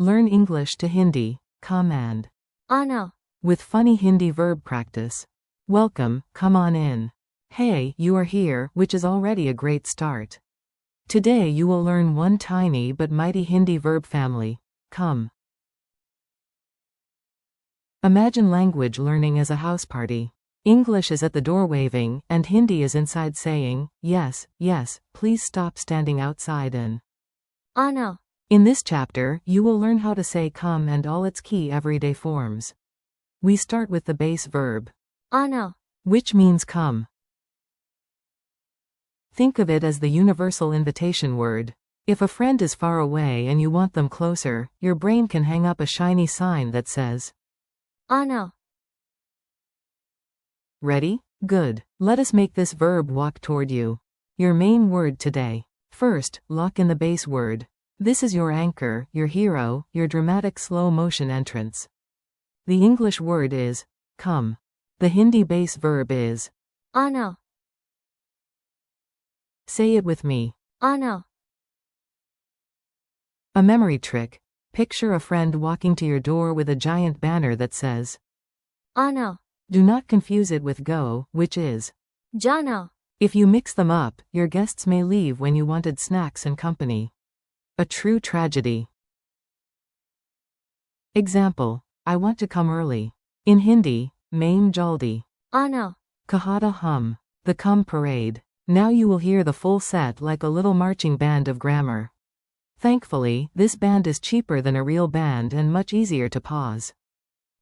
Learn English to Hindi. Command. आना. With funny Hindi verb practice. Welcome, come on in. Hey, you are here, which is already a great start. Today you will learn one tiny but mighty Hindi verb family. Come. Imagine language learning as a house party. English is at the door waving, and Hindi is inside saying, yes, yes, please stop standing outside and आना. In this chapter, you will learn how to say come and all its key everyday forms. We start with the base verb, आना. which means come. Think of it as the universal invitation word. If a friend is far away and you want them closer, your brain can hang up a shiny sign that says, आना. Ready? Good. Let us make this verb walk toward you. Your main word today. First, lock in the base word. This is your anchor, your hero, your dramatic slow motion entrance. The English word is come. The Hindi base verb is आना. Say it with me. आना. A memory trick. Picture a friend walking to your door with a giant banner that says, आना. Do not confuse it with go, which is जाना. If you mix them up, your guests may leave when you wanted snacks and company. A true tragedy. Example. I want to come early. In Hindi, main jaldi. आना. Kahata hum. The come parade. Now you will hear the full set like a little marching band of grammar. Thankfully, this band is cheaper than a real band and much easier to pause.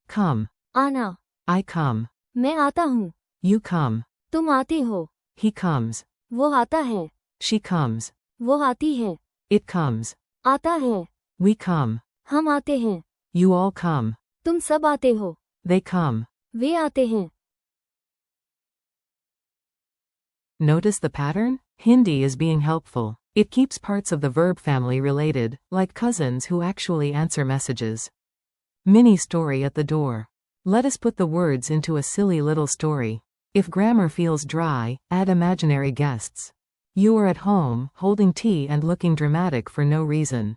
Come. आना. I come. मैं आता हूँ. You come. तुम आते हो. He comes. वो आता है. She comes. वो आती है. It comes. आता है. We come. हम आते हैं. You all come. तुम सब आते हो. They come. वे आते हैं. Notice the pattern? Hindi is being helpful. It keeps parts of the verb family related, like cousins who actually answer messages. Mini story at the door. Let us put the words into a silly little story. If grammar feels dry, add imaginary guests. You are at home, holding tea and looking dramatic for no reason.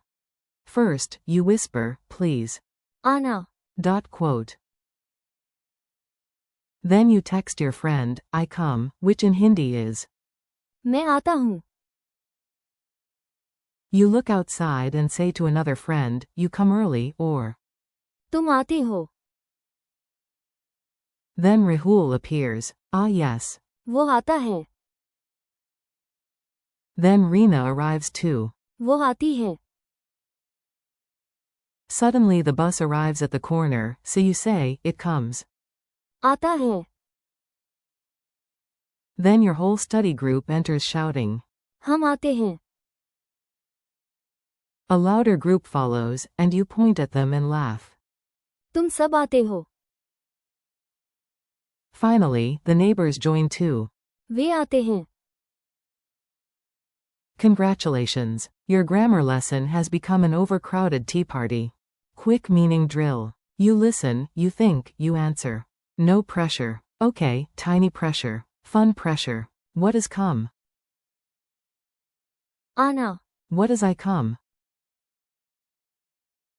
First, you whisper, please. आना. Quote. Then you text your friend, I come, which in Hindi is. मैं आता हूँ. You look outside and say to another friend, you come early, or. तुम आते हो. Then Rahul appears. Ah yes. वो आता है. Then Reena arrives too. वो आती है. Suddenly the bus arrives at the corner, so you say, it comes. आता है. Then your whole study group enters shouting. हम आते हैं. A louder group follows, and you point at them and laugh. तुम सब आते हो. Finally, the neighbors join too. वे आते हैं. Congratulations. Your grammar lesson has become an overcrowded tea party. Quick meaning drill. You listen, you think, you answer. No pressure. Okay, tiny pressure. Fun pressure. What has come? आना. What has I come?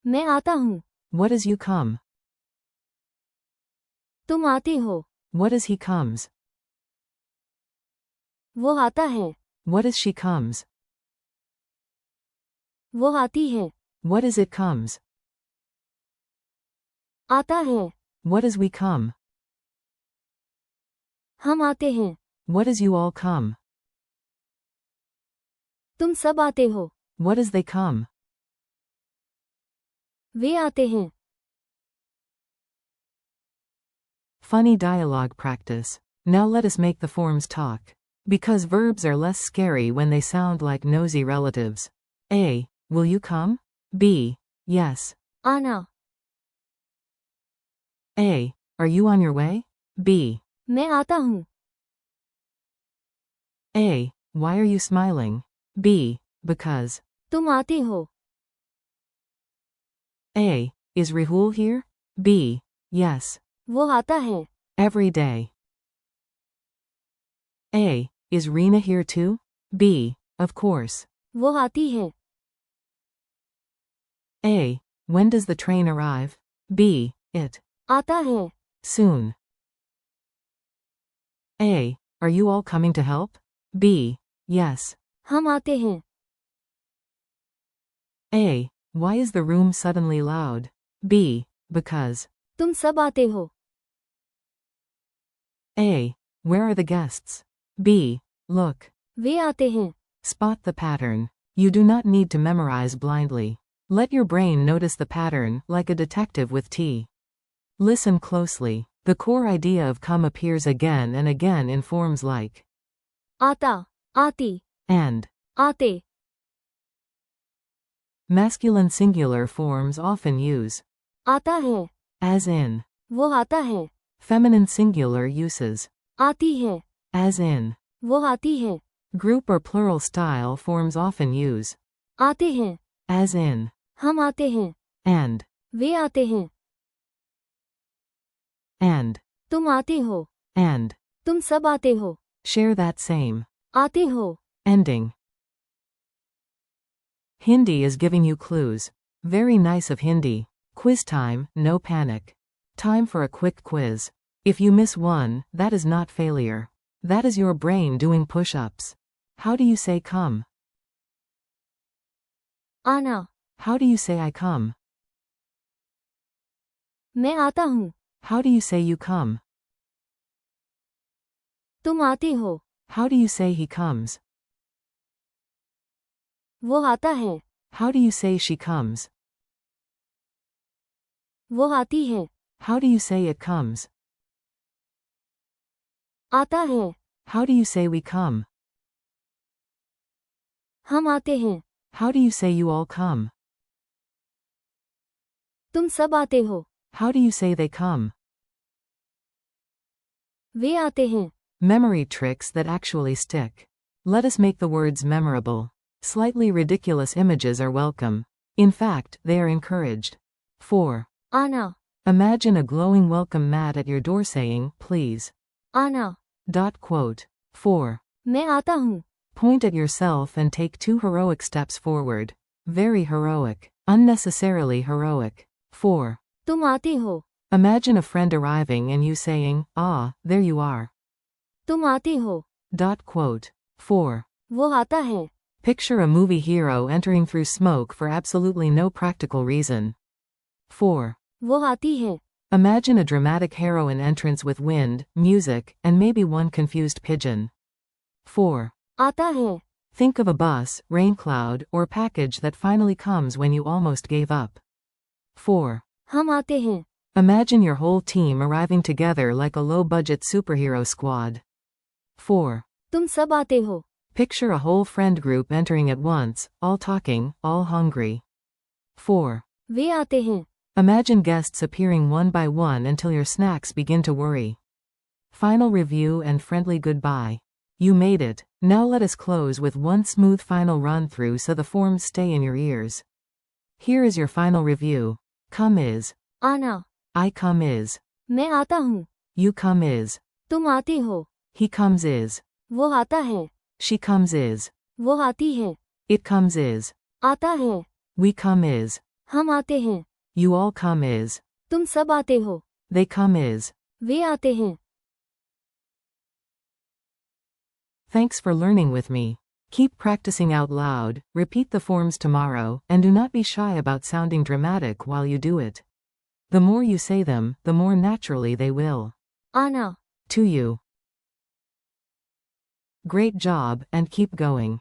मैं आता हूँ. What has you come? तुम आते हो. What has he comes? वो आता है. What is she comes? वो आती है. What is it comes? आता है. What is we come? हम आते हैं. What is you all come? तुम सब आते हो. What is they come? वे आते हैं. Funny dialogue practice. Now let us make the forms talk. Because verbs are less scary when they sound like nosy relatives. A. Will you come? B. Yes. आना. A. Are you on your way? B. मैं आता हूँ. A. Why are you smiling? B. Because. तुम आते हो. A. Is Rahul here? B. Yes. वो आता है. Every day. A. Is Reena here too? B. Of course. वो आती है. A. When does the train arrive? B. It. आता है. Soon. A. Are you all coming to help? B. Yes. हम आते हैं. A. Why is the room suddenly loud? B. Because. तुम सब आते हो. A. Where are the guests? B. Look. वे आते हैं. Spot the pattern. You do not need to memorize blindly. Let your brain notice the pattern, like a detective with T. Listen closely. The core idea of come appears again and again in forms like आता, आती, and. आते. Masculine singular forms often use आता है. as in. वो आता है. Feminine singular uses आती है. as in. वो आती है. Group or plural style forms often use आते हैं. as in हम आते हैं. and. वे आते हैं. And. तुम आते हो. And. तुम सब आते हो. Share that same आते हो. ending. Hindi is giving you clues. Very nice of Hindi. Quiz time, no panic. Time for a quick quiz. If you miss one, that is not failure. That is your brain doing push-ups. How do you say come? आना. How do you say I come? मैं आता हूँ. How do you say you come? तुम आते हो. How do you say he comes? वो आता है. How do you say she comes? वो आती है. How do you say it comes? आता है. How do you say we come? हम आते हैं. How do you say you all come? तुम सब आते हो. How do you say they come? वे आते हैं. Memory tricks that actually stick. Let us make the words memorable. Slightly ridiculous images are welcome. In fact, they are encouraged. 4. आना. Imagine a glowing welcome mat at your door saying, please. आना. Quote. 4. मैं आता हूँ. Point at yourself and take 2 heroic steps forward. Very heroic. Unnecessarily heroic. 4. तुम आते हो. Imagine a friend arriving and you saying, ah, there you are. तुम आते हो. Quote. 4. वो आता है. Picture a movie hero entering through smoke for absolutely no practical reason. 4. वो आती है. Imagine a dramatic heroine entrance with wind, music, and maybe one confused pigeon. 4. आता है. Think of a bus, rain cloud, or package that finally comes when you almost gave up. 4. हम आते हैं. Imagine your whole team arriving together like a low-budget superhero squad. 4. तुम सब आते हो. Picture a whole friend group entering at once, all talking, all hungry. 4. वे आते हैं. Imagine guests appearing one by one until your snacks begin to worry. Final review and friendly goodbye. You made it. Now let us close with one smooth final run-through so the forms stay in your ears. Here is your final review. Come is. आना. I come is. मैं आता हूँ. You come is. तुम आते हो. He comes is. वो आता है. She comes is. वो आती है. It comes is. आता है. We come is. हम आते हैं. You all come is. तुम सब आते हो. They come is. वे आते हैं. Thanks for learning with me. Keep practicing out loud, repeat the forms tomorrow, and do not be shy about sounding dramatic while you do it. The more you say them, the more naturally they will. आना. To you. Great job, and keep going.